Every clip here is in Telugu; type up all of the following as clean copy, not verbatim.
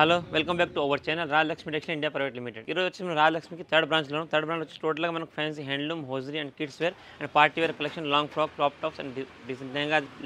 Hello welcome back to our channel Rajalakshmi textile India private limited. ఈరోజు వచ్చి మనం రాజలక్ష్మికి థర్డ్ బ్రాంచ్ వచ్చి టోటల్గా మనకు fancy handloom, hosiery and kids wear and party wear collection, long frock, crop tops and design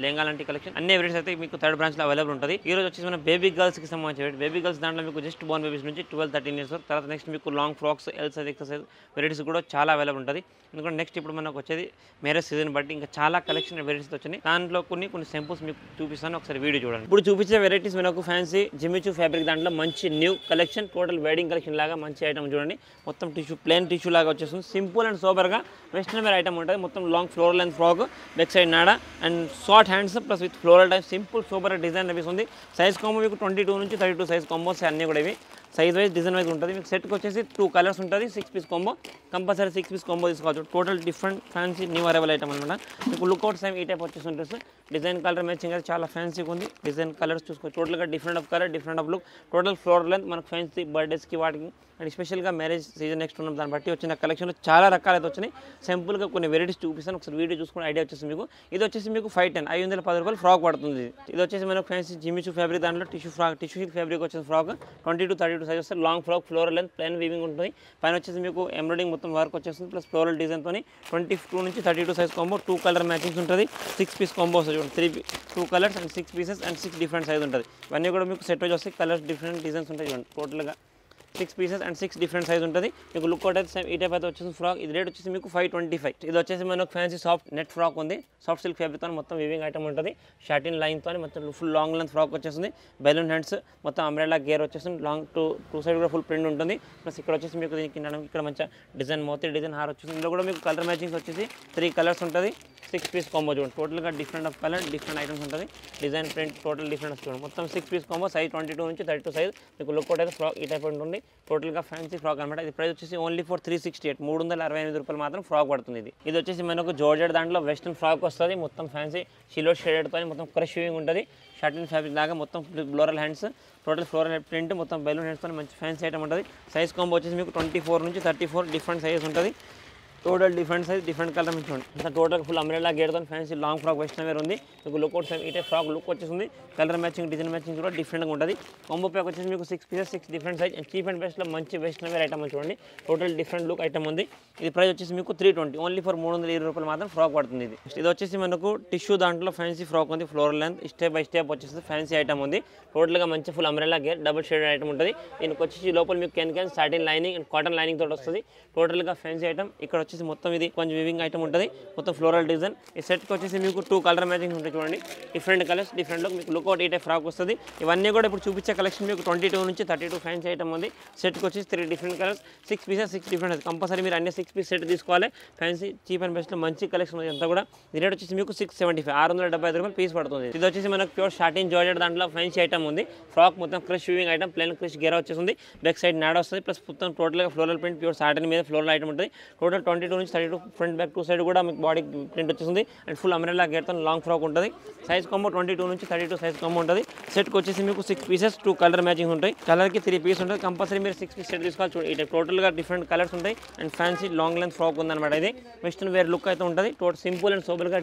lehenga లాంటి కలెక్షన్ అన్ని వెరైటీస్ అయితే మీకు థర్డ్ బ్రాంచ్లో అవైలబుల్ ఉంటుంది. ఈ రోజు వచ్చి మన బేబీ గర్ల్స్కి సంబంధించి బేబీ గర్ల్స్ దాంట్లో మీకు జస్ట్ బోర్న్ బేబీస్ నుంచి 12-13 ఇయర్స్ వరకు, తర్వాత నెక్స్ట్ మీకు long frocks, L size, exercise varieties కూడా చాలా అవైలబుల్ ఉంటుంది. ఎందుకంటే నెక్స్ట్ ఇప్పుడు మనకు వచ్చేది మ్యారేజ్ సీజన్ బట్టి ఇంకా చాలా కలెక్షన్ వెరైటీస్ వచ్చినాయి. దాంట్లో కొన్ని సింపుల్స్ మీకు చూపిస్తాను, ఒకసారి వీడియో చూడండి. ఇప్పుడు చూపించే వెరైటీస్ మనకు ఫ్యాన్సీ జిమ్మిచూ ఫ్యాబ్రిక్ దాంట్లో మంచి new collection, total wedding collection లాగా మంచి ఐటమ్ చూడండి. మొత్తం ప్లెయిన్ టిష్యూ లాగా వచ్చేస్తుంది. సింపుల్ అండ్ సోబర్గా వెస్టర్న్ వేర్ ఐటమ్ ఉంటుంది. మొత్తం long floral length frock, back side నాడా and short hands plus with floral type simple sober design లభిస్తుంది. సైజ్ కాంబో మీకు 22 నుంచి 32 సైజ్ కాంబోస్ అన్నీ కూడా ఇవి సైజ్ వైజ్ డిజైన్ వైజ్ ఉంటుంది. మీకు సెట్కి వచ్చేసి 2 కలర్స్ ఉంటుంది. 6 piece combo, compulsory 6 piece combo తీసుకోవచ్చు. Total different fancy new arrival item అనమాట. మీకు లుక్అవుట్ సేమ్ ఈ టైప్ వచ్చేసి ఉంటుంది. డిజైన్ కలర్ మ్యాచింగ్ అయితే చాలా ఫ్యాన్సీగా ఉంది. డిజైన్ కలర్స్ చూసుకోవచ్చు. టోటల్గా different of colour, different of look, total floor length మనకు ఫ్యాన్సీ బర్త్డేస్కి వాటికి అండ్ స్పెషల్గా మ్యారేజ్ సీజన్ నెక్స్ట్ ఉన్న దాన్ని బట్టి వచ్చిన కలెక్షన్లో చాలా రకాలు అయితే వచ్చినాయి. సింపుల్గా కొన్ని వెరైటీస్ చూపిస్తాను, ఒకసారి వీడియో చూసుకుని ఐడియా వచ్చేసి మీకు. ఇది వచ్చేసి మీకు 510 510 రూపాయలు ఫ్రాక్ పడుతుంది. ఇది వచ్చేసి మనకు ఫ్యాన్సీ జిమ్మిచూ ఫ్యాబ్రిక్ దాంట్లో టిష్యూ ఫ్యాబ్రిక్ వచ్చేసి ఫ్రాక్ 22-32 సైజ్ వస్తే long frock, floral length, plain weaving ఉంటుంది. పైన వచ్చేసి మీకు ఎంబ్రాయిడింగ్ మొత్తం వర్క్ వచ్చేస్తుంది. ప్లస్ ఫ్లోరల్ డిజైన్తో 22 నుంచి 32 సైజ్ కాంబో, 2 కలర్ మ్యాచింగ్స్ ఉంటుంది. 6 పీస్ కాంబో వస్తుంది. 2 colours and 6 pieces and 6 different size ఉంటుంది. ఇవన్నీ కూడా మీకు సెట్ వచ్చి వస్తాయి. కలర్స్ డిఫరెంట్ డిజైన్స్ ఉంటాయి చూడండి. టోటల్గా 6 పీసెస్ అండ్ 6 డిఫరెంట్ సైజ్ ఉంటుంది. మీకు లుక్ అవుట్ అయితే ఈ టైప్ అయితే వచ్చేసి ఫ్రాక్. ఇది రేట్ వచ్చేసి మీకు 525. ఇది వచ్చేసి మనకు ఫ్యాన్సీ సాఫ్ట్ నెట్ ఫ్రాక్ ఉంది. సాఫ్ట్ సిల్క్ ఫ్యాబ్రిక్తో మొత్తం వీవింగ్ ఐటమ్ ఉంటుంది. షార్టిన్ లైన్తో మొత్తం ఫుల్ లాంగ్ లెంత్ ఫ్రాక్ వచ్చేస్తుంది. బెలూన్ హ్యాండ్స్, మొత్తం అంబ్రెల్లా గేర్ వచ్చేస్తుంది. లాంగ్ టూ సైడ్ కూడా ఫుల్ ప్రింట్ ఉంటుంది. ప్లస్ ఇక్కడ వచ్చేసి మీకు ఇక్కడ మంచిగా డిజైన్ మోతీ డిజైన్ హార్ వచ్చేసి. ఇందులో కూడా మీకు కలర్ మ్యాచింగ్స్ వచ్చేసి 3 కలర్స్ ఉంటుంది. 6 పీస్ కాంబో చూడండి. టోటల్గా different of colour, different items ఉంటుంది. డిజైన్ ప్రింట్ టోటల్ డిఫరెంట్ చూడండి. మొత్తం 6 పీస్ కాంబో, సైజ్ 22 నుంచి 32 సైజ్. మీకు లుక్ అవుట్ అయితే ఫ్రాక్ ఈ టైప్ ఉంటుంది. టోటల్గా ఫ్యాన్సీ ఫ్రాక్ అనమాట. ఇది ప్రైస్ వచ్చేసి ఓన్లీ ఫర్ 368 368 రూపాయలు మాత్రం ఫ్రాక్ పడుతుంది. ఇది వచ్చేసి మనకు జార్జెట్ దాంట్లో వెస్టర్న్ ఫ్రాక్ వస్తుంది. మొత్తం ఫ్యాన్సీ సిల్వర్ షేడెడ్తో మొత్తం క్రష్ వీవింగ్ ఉంటుంది. షార్టిన్ ఫ్యాబ్రిక్ లాగా మొత్తం floral hands, total floral print, మొత్తం బెలూన్ హ్యాండ్స్తో మంచి ఫ్యాన్సీ ఐటమ్ ఉంటుంది. సైజ్ కాంబో వచ్చేసి మీకు 24 నుంచి 34 డిఫరెంట్ సైజెస్ ఉంటుంది. Total different size, different colour నుంచి ఉంటుంది. అంతా టోటల్ ఫుల్ అంబ్రెల్లా గేర్తో fancy long frock western wear ఉంది. మీకు లుక్అవుట్ సేమ్ ఇటే ఫ్రాక్ లుక్ వచ్చేసింది. కలర్ మ్యాచింగ్, డిజైన్ మ్యాచింగ్ కూడా డిఫరెంట్గా ఉంటుంది. కాంబో ప్యాక్ వచ్చేసి మీకు 6 pieces, 6 different size and cheap and బెస్ట్లో మంచి వెస్టర్న్ వేర్ ఐటమ్ చూడండి. టోటల్ డిఫరెంట్ లుక్ ఐటమ్ ఉంది. ఇది ప్రైస్ వచ్చేసి మీకు 320 ఓన్లీ ఫర్ 320 రూపాయలు మాత్రం ఫ్రాక్ పడుతుంది. ఇది వచ్చేసి మనకు టిష్యూ దాంట్లో ఫ్యాన్సీ ఫ్రాక్ ఉంది. Floral length step by step వచ్చేసి ఫ్యాన్సీ ఐటమ్ ఉంది. టోటల్గా మంచి full umbrella gear, double shaded item ఉంటుంది. దీనికి వచ్చేసి లోపల మీకు can satin lining and cotton lining తోటి వస్తుంది. టోటల్గా ఫ్యాన్సీ ఐటమ్. ఇక్కడ వచ్చేసి మొత్తం ఇది కొంచెం వీవింగ్ ఐటమ్ ఉంటుంది. మొత్తం ఫ్లోరల్ డిజైన్. ఈ సెట్కి వచ్చేసి మీకు 2 కలర్ మ్యాచింగ్ ఉంటాయి చూడండి. Different colours, different look. మీకు లుక్అవుట్ ఈ టైప్ ఫ్రాక్ వస్తుంది. ఇవన్నీ కూడా ఇప్పుడు చూపించే కలెక్షన్ మీకు 22 నుంచి 32 ఫ్యాన్సీ ఐటమ్ ఉంది. సెట్కి వచ్చేసి 3 different colours, 6 pieces, 6 different. Compulsory మీరు అన్ని 6 పీస్ సెట్ తీసుకోవాలి. ఫ్యాన్సీ చీప్ అండ్ బెస్ట్లో మంచి కలెక్షన్ ఉంది అంతా కూడా. ఈ రేట్ వచ్చేసి మీకు 675 675 రూపాయలు పీస్ పడుతుంది. ఇది వచ్చేసి మనకు ప్యూర్ షార్టిన్ జార్జెట్ దాంట్లో ఫ్యాన్సీ ఐటమ్ ఉంది. ఫ్రాక్ మొత్తం crush weaving item, plain crush గేరా వచ్చేసింది. బ్యాక్ సైడ్ నాడ వస్తుంది. ప్లస్ మొత్తం టోటల్గా ఫ్లోరల్ ప్రింట్, ప్యూర్ సాటిన్ మీద ఫ్లోరల్ ఐటమ్ ఉంటుంది. టోటల్ 22 నుంచి 32 ఫ్రంట్ బ్యాక్ 2 సైడ్ కూడా మీకు బాడీ ప్రింట్ వచ్చేసింది. అండ్ ఫుల్ అంబ్రెల్లా గేర్తో లాంగ్ ఫ్రాక్ ఉంటుంది. సైజ్ కాంబో 22 నుంచి 32 సైజ్ కాంబో ఉంటుంది. సెట్కి వచ్చేసి మీకు 6 పీసెస్, 2 కలర్ మ్యాచింగ్ ఉంటాయి. కలర్కి 3 పీస్ ఉంటుంది. కంపల్సరీ మీరు 6 పీస్ సెట్ తీసుకోవాలి. చూడండి ఇటు టోటల్గా డిఫరెంట్ కలర్స్ ఉంటాయి. And fancy long length frock ఉందన్నమాట. ఇది వెస్టర్న్ వేర్ లుక్ అయితే ఉంటుంది. టోటల్ సింపుల్ అండ్ సోబర్గా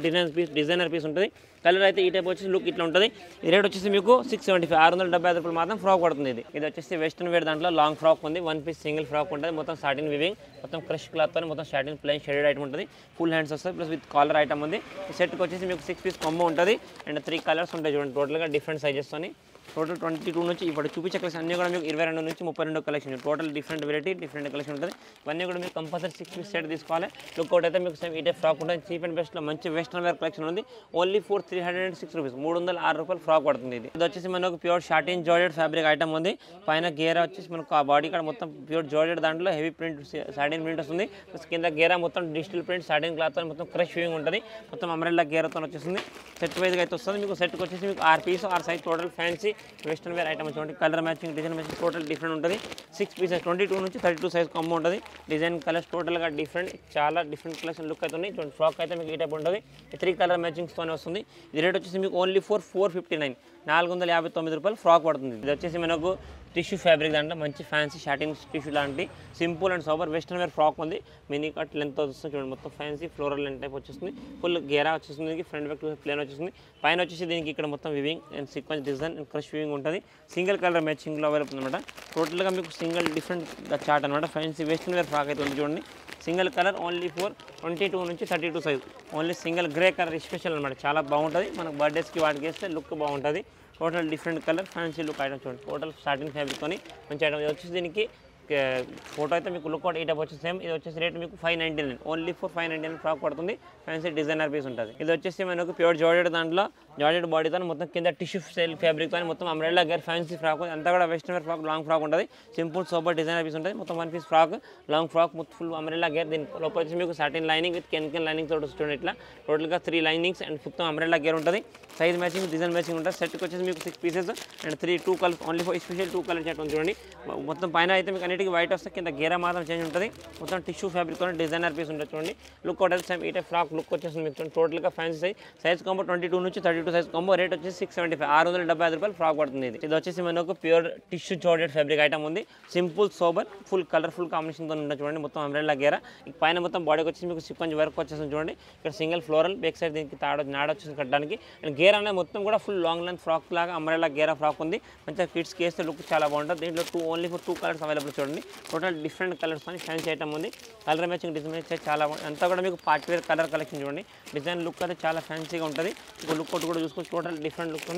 డిజైనర్ పీస్ ఉంటుంది. కలర్ అయితే ఈ టైప్ వచ్చేసి లుక్ ఇట్లా ఉంటుంది. ఈ రేట్ వచ్చేసి మీకు 675 675 రూపాయలు మాత్రం ఫ్రాక్ పడుతుంది. ఇది వచ్చేసి వెస్టర్న్ వేర్ దాంట్లో లాంగ్ ఫ్రాక్ ఉంది. 1 పీస్ సింగిల్ ఫ్రాక్ ఉంటుంది. మొత్తం సాటిన్ వివింగ్, మొత్తం క్రష్ క్లాత్తో మొత్తం సాటిన్ ప్లెయిన్ షేడెడ్ ఐటమ్ ఉంటుంది. ఫుల్ హ్యాండ్స్ వస్తుంది. ప్లస్ విత్ కాలర్ ఐటమ్ ఉంది. ఈ సెట్కి వచ్చేసి మీకు 6 పీస్ కాంబో ఉంటుంది. అండ్ 3 కలర్స్ ఉంటాయి చూడండి. టోటల్గా డిఫరెంట్ సైజెస్తోని టోటల్ 22 నుంచి ఇప్పుడు చూపించే కలెక్షన్ అన్నీ కూడా మీకు 22 నుంచి 32 collection. Total different variety, different collection ఉంటుంది. ఇవన్నీ కూడా మీకు కంపల్సరీ 6 పీస్ సెట్ తీసుకోవాలి. లుక్అవుట్ అయితే మీకు సేమ్ ఇదే ఫ్రాక్ ఉంటుంది. చీప్ అండ్ బెస్ట్లో మంచి వెస్టర్న్ వేర్ కలెక్షన్ ఉంది. ఓన్లీ ఫర్ 306 రూపీస్ 306 రూపాయలు ఫ్రాక్ పడుతుంది. ఇది వచ్చేసి మనకు pure satin georgette fabric item ఉంది. పైన గేరా వచ్చేసి మనకు ఆ బాడీ కాడ మొత్తం ప్యూర్ జార్జెట్ దాంట్లో హెవీ ప్రింట్ సాటిన్ ప్రింట్ వస్తుంది. ప్లస్ కింద గేరా మొత్తం డిజిటల్ ప్రింట్ సాటిన్ క్లాత్తో మొత్తం క్రష్ వీవింగ్ ఉంటుంది. మొత్తం అంబ్రెల్లా గేరాతో వచ్చేసింది. సెట్ వైజ్గా అయితే వస్తుంది. మీకు సెట్కి వచ్చేసి మీకు 6 piece 6 size total fancy western wear item చూడండి. Colour matching, design matching total different ఉంటుంది. 6 పీసెస్ 22 నుంచి 32 సైజ్ కాంబో ఉంటుంది. డిజైన్ కలర్స్ టోటల్గా డిఫరెంట్, చాలా డిఫరెంట్ కలెక్షన్ లుక్ అయితే ఉన్నాయి. చూడండి ఫ్రాక్ అయితే మీకు ఈ టైప్ ఉంటుంది. 3 కలర్ మ్యాచింగ్స్తోనే వస్తుంది. ఇది రేట్ వచ్చేసి మీకు ఓన్లీ ఫర్ 459 459 రూపాయలు ఫ్రాక్ పడుతుంది. ఇది వచ్చేసి మనకు టిష్యూ ఫ్యాబ్రిక్ దాంట్లో మంచి ఫ్యాన్సీ షాటిన్ టిష్యూ లాంటి simple and super western wear frock ఉంది. మినీ కట్ లెంత్ వస్తుంది చూడండి, మొత్తం ఫ్యాన్సీ ఫ్లోరల్ లెంత్ టైప్ వచ్చేస్తుంది. ఫుల్ గేరా వచ్చేస్తుంది, దీనికి ఫ్రంట్ బ్యాక్ ప్లేన్ వచ్చేస్తుంది. పైన వచ్చేసి దీనికి ఇక్కడ మొత్తం weaving and sequence design and crush weaving ఉంటుంది. సింగిల్ కలర్ మ్యాచింగ్లో అవైలబుల్ అనమాట. టోటల్గా మీకు సింగిల్ డిఫరెంట్ చార్ట్ అనమాట. ఫ్యాన్సీ వెస్టర్న్ వేర్ ఫ్రాక్ అయితే ఉంది చూడండి. సింగిల్ కలర్ ఓన్లీ ఫర్ 22 నుంచి 32 size. Only single grey colour special అనమాట. చాలా బాగుంటుంది, మనకు బర్త్డేస్కి వాటికి వేస్తే లుక్ బాగుంటుంది. Total different colour fancy look item చూడండి. టోటల్ స్టార్టింగ్ ఫ్యాబ్రిక్తోని మంచి ఐటమ్. ఇది వచ్చేసి దీనికి ఫోటో అయితే మీకు లుక్ అవుట్ ఈ టైప్ వచ్చేసి సేమ్. ఇది వచ్చేసి రేట్ మీకు 599 ఓన్లీ ఫర్ 599 ఫ్రాక్ పడుతుంది. ఫ్యాన్సీ డిజైనర్ పీస్ ఉంటుంది. ఇది వచ్చేసి మనకు ప్యూర్ జార్జెట్ దాంట్లో జార్జెట్ బాడీతో మొత్తం కింద టిష్యూ స్టైల్ ఫ్యాబ్రిక్తో మొత్తం అంబ్రెల్లా గేర్ ఫ్యాన్సీ ఫ్రాక్ అంతా కూడా western wear frock long frock ఉంటుంది. సింపుల్ సూపర్ డిజైనర్ పీస్ ఉంటుంది. మొత్తం 1 పీస్ ఫ్రాక్ లాంగ్ ఫ్రాక్ మొత్తం ఫుల్ అంబ్రెల్లా గేర్. దీని లోపల వచ్చి మీకు satin lining with can lining తోటి వస్తుంది. ఇట్లా టోటల్గా 3 లైనింగ్స్ అండ్ మొత్తం అంబ్రెల్లా గేర్ ఉంటుంది. సైజ్ మ్యాచింగ్ డిజైన్ మ్యాచింగ్ ఉంటుంది. సెట్కి వచ్చేసి మీకు 6 pieces and 2 colours only for special 2 colour chart ఉంది చూడండి. మొత్తం పైన అయితే మీకు అన్నిటికీ వైట్ వస్తే కింద గేరా మాత్రం చేంజ్ ఉంటుంది. మొత్తం టిష్యూ ఫ్యాబ్రిక్తో డిజైనర్ పీస్ ఉంటుంది చూడండి. లుక్ అవుట్ సేమ్ ఈ టైప్ ఫ్రాక్ లుక్ వచ్చేస్తుంది మీకు చూడండి. టోటల్గా ఫ్యాన్సీ సైజ్ కాంబో 22 నుంచి 32 సైజ్ కాంబో. రేట్ వచ్చేసి 675 675 రూపాయలు ఫ్రాక్ పడుతుంది. ఇది వచ్చేసి మనకు pure tissue georgette fabric item ఉంది. సింపుల్ సోబర్ ఫుల్ కలర్ఫుల్ కాంబినేషన్తో ఉంటుంది చూడండి. మొత్తం అంబ్రెల్లా గేరా పైన మొత్తం బాడీకి వచ్చేసి మీకు సిక్వెన్స్ వర్క్ వచ్చేస్తుంది చూడండి. ఇక్కడ సింగిల్ ఫ్లోరల్ బ్యాక్ సైడ్ దీనికి నాడ వచ్చేసి కట్టడానికి. అండ్ గేర్ అనేది మొత్తం కూడా ఫుల్ లాంగ్ లెంత్ ఫ్రాక్ లాగా అంబ్రెల్లా గేరా ఫ్రాక్ ఉంది. మంచిగా కిడ్స్కి వేస్తే లుక్ చాలా బాగుంటుంది. దీంట్లో ఓన్లీ ఫర్ 2 కలర్స్ అవైలబుల్ చూడండి. టోటల్ డిఫరెంట్ కలర్స్ అని ఫ్యాన్సీ ఐటమ్ ఉంది. కలర్ మ్యాచింగ్ డిజైన్ అయితే చాలా బాగుంది. అంతా కూడా మీకు పార్టీ వేర్ కలర్ కలెక్షన్ చూడండి. డిజైన్ లుక్ అయితే చాలా ఫ్యాన్సీగా ఉంటుంది. మీకు లుక్ అవుట్ కూడా చూసుకోవచ్చు. టోటల్ డిఫరెంట్ లుక్ తో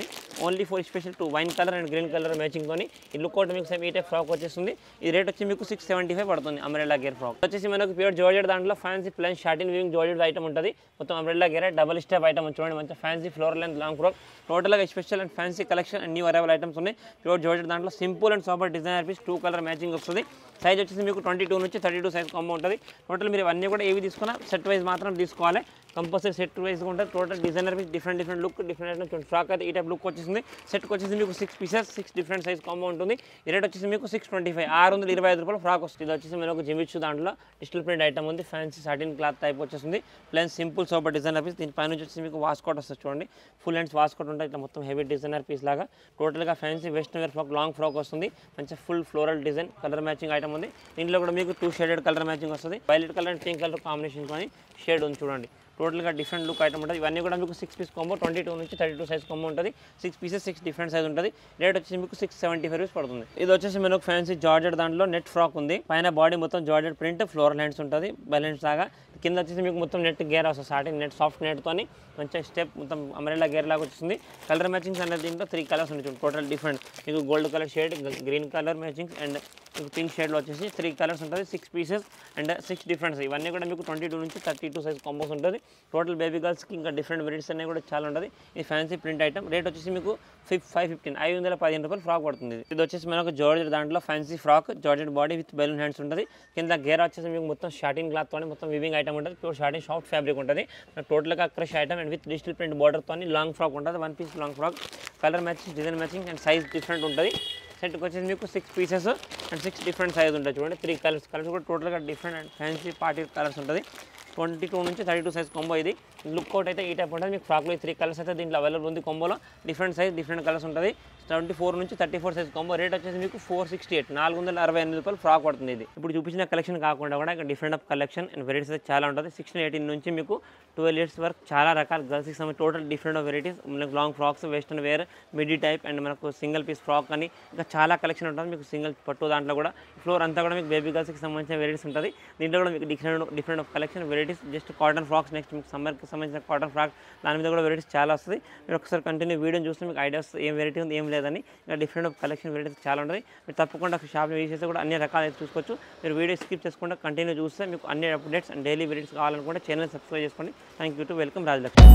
only for special 2 wine colour and green colour matching తోని ఈ లుక్ అవుట్ మీకు సేమ్ ఈ టైప్ ఫ్రాక్ వచ్చేస్తుంది. ఈ రేట్ వచ్చి మీకు 675 పడుతుంది. అంబ్రెల్లా గేర్ ఫ్రాక్ వచ్చేసి మనకు ప్యూర్ జార్జెట్ దాంట్లో fancy plain satin weaving georgette item ఉంటుంది. మొత్తం అంబ్రెల్లా గేర్ డబల్ స్టెప్ ఐటమ్ చూడండి. మంచి fancy floral and long frock టోటల్గా special and fancy collection and new arrival items ఉన్నాయి. ప్యూర్ జార్జెట్ దాంట్లో simple and super designer piece 2 colour matching వస్తుంది. సైజ్ వచ్చేసి మీకు 22 నుంచి 32 సైజ్ కాంబో ఉంటుంది. టోటల్ మీరు అన్నీ కూడా ఏవి తీసుకున్నా సెట్ వైజ్ మాత్రం తీసుకోవాలి. కంపల్సరీ సెట్ వైజ్గా ఉంటుంది. Total designer piece different look different frock అయితే ఈ టైప్ లుక్ వచ్చేసింది. సెట్కి వచ్చేసి మీకు 6 పీసెస్ 6 డిఫరెంట్ సైజ్ కాంబో ఉంటుంది. ఈ రేట్ వచ్చేసి మీకు 625 625 రూపాయలు ఫ్రాక్ వస్తుంది. ఇది వచ్చేసి మనకు జిమిచ్చు దాంట్లో డిజిటల్ ప్రింట్ ఐటమ్ ఉంది. ఫ్యాన్సీ సాటిన్ క్లాత్ టైప్ వచ్చేసింది. Plain simple super designer piece. దీని పైన వచ్చేసి మీకు వాస్కోట్ వస్తుంది చూడండి. ఫుల్ హ్యాండ్స్ వాస్కోట్ ఉంటుంది. ఇట్లా మొత్తం హెవీ డిజైనర్ పీస్ లాగా టోటల్గా fancy western wear frock long frock వస్తుంది. మంచి full floral design colour matching item ఉంది. దీంట్లో కూడా మీకు 2 షేడెడ్ కలర్ మ్యాచింగ్ వస్తుంది. Violet colour and pink colour combination కానీ షేడ్ ఉంది చూడండి. టోటల్గా డిఫరెంట్ లుక్ ఐటమ్ ఉంటుంది. ఇవన్నీ కూడా మీకు 6 పీస్ కాంబో 22 నుంచి 32 సైజ్ కాంబో ఉంటుంది. 6 పీసెస్ 6 డిఫరెంట్ సైజ్ ఉంటుంది. రేట్ వచ్చేసి మీకు 675 రూపీస్ పడుతుంది. ఇది వచ్చేసి మనకు ఫ్యాన్సీ జార్జెట్ దాంట్లో నెట్ ఫ్రాక్ ఉంది. పైన బాడీ మొత్తం జార్జెట్ ప్రింట్ ఫ్లోరల్ హ్యాండ్స్ ఉంటుంది బ్యాలెన్స్ లాగా. కింద వచ్చేసి మీకు మొత్తం నెట్ గేర్ వస్తుంది. స్టార్టింగ్ నెట్ సాఫ్ట్ నెట్తోని మంచిగా స్టెప్ మొత్తం అంబ్రెల్లా గేర్ లాగా వచ్చేసింది. కలర్ మ్యాచింగ్స్ అనేది దీంట్లో 3 కలర్స్ ఉంటుంది. టోటల్ డిఫరెంట్ మీకు gold colour shade green colour matchings and మీకు పింక్ షేడ్లో వచ్చేసి 3 కలర్స్ ఉంటుంది. 6 పీసెస్ అండ్ 6 డిఫరెంట్స్. ఇవన్నీ కూడా మీకు 22 నుంచి 32 సైజ్ కాంబోస్ ఉంటుంది. టోటల్ బేబీ గర్ల్స్కి ఇంకా డిఫరెంట్ వెరైటీస్ అనేవి కూడా చాలా ఉంటుంది. ఇది ఫ్యాన్సీ ప్రింట్ ఐటమ్. రేట్ వచ్చేసి మీకు 515 రూపాయలు ఫ్రాక్ పడుతుంది. ఇది వచ్చేసి మనకు జార్జెట్ దాంట్లో fancy frock georgette body with balloon hands ఉంటుంది. కింద గేర్ వచ్చేసి మీకు మొత్తం షాటిన్ క్లాత్ తోని మొత్తం వివింగ్ ఐటమ్ ఉంటుంది. ప్యూర్ షాటిన్ సాఫ్ట్ ఫ్యాబ్రిక్ ఉంటుంది. టోటల్గా crush item and with digital print బార్డర్తో లాంగ్ ఫ్రాక్ ఉంటుంది. 1 piece long frock colour matching design matching and size different ఉంటుంది. సెట్కి వచ్చేసి మీకు 6 పీసెస్ అండ్ 6 డిఫరెంట్ సైజ్ ఉంటుంది చూడండి. 3 కలర్స్ కూడా టోటల్గా different and fancy party colours ఉంటుంది. 22 నుంచి 32 సైజ్ కాంబో. ఇది లుక్ అవుట్ అయితే ఈ టైప్ ఉంటుంది. మీకు ఫ్రాక్లో 3 కలర్స్ అయితే దీంట్లో అవైలబుల్ ఉంది. కాంబోలో డిఫరెంట్ సైజ్ డిఫరెంట్ కలర్స్ ఉంటుంది. 24 నుంచి 34 సైజ్ కాంబో. రేట్ వచ్చేసి మీకు 468 468 రూపాయలు ఫ్రాక్ పడుతుంది. ఇది ఇప్పుడు చూపించిన కలెక్షన్ కాకుండా కూడా ఇక్కడ different of collection and varieties అయితే చాలా ఉంటుంది. 16, 18 నుంచి మీకు 12 ఇయర్స్ వరకు చాలా రకాల గర్ల్స్కి సంబంధించి టోటల్ డిఫరెంట్ ఆఫ్ వెరైటీస్. మనకు long frocks western wear midi type and మనకు సింగిల్ పీస్ ఫ్రాక్ అని ఇంకా చాలా కలెక్షన్ ఉంటుంది. మీకు సింగిల్ పట్టు దాంట్లో కూడా ఫ్లోర్ అంతా కూడా మీకు బేబీ గర్ల్స్కి సంబంధించిన వెరైటీస్ ఉంటుంది. దీంట్లో కూడా మీకు different of collection varieties. Just cotton frocks next మీకు సమ్మర్కి సంబంధించిన కాటన్ ఫ్రాక్ దాని మీద కూడా వెరైటీస్ చాలా వస్తుంది. మీరు ఒకసారి కంటిన్యూ వీడియోని చూస్తే మీకు ఐడియాస్ ఏం వెరైటీ ఉంది ఏం లేదని. ఇంకా డిఫరెంట్ ఆఫ్ కలెక్షన్ వెరైటీస్ చాలా ఉంటుంది. మీరు తప్పకుండా షాప్ని విజిట్ చేస్తే కూడా అన్ని రకాలు అయితే చూసుకోవచ్చు. మీరు వీడియో స్కిప్ చేసుకుంటే కంటిన్యూ చూస్తే మీకు అన్ని అప్డేట్స్ అండ్ డైలీ వెరైటీస్ కావాలనుకుంటే ఛానల్ సబ్స్క్రైబ్ చేసుకోండి. Thank you to welcome Rajalakshmi.